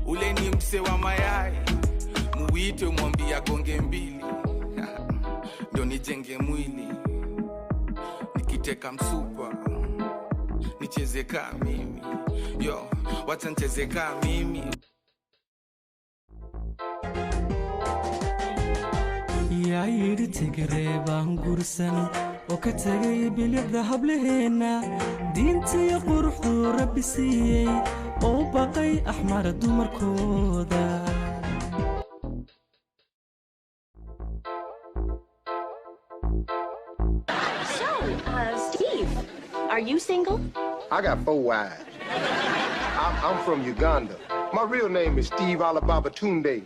Ule ni mse wa mayai, muwite mwambia gonge mbili. Ndio nijenge mwili, nikiteka msupa nicheze kama mimi. Yo, wacha nicheze kama mimi. yaa yidhi tigre baan gursan oo ka tegay bilicda hablaheena diintiyo quruxdu rabbi siiyey oo baqay axmar dumarkooda. Steve, are you single? I got 4 wives. I'm from Uganda. My real name is Steve Alibaba Tunde.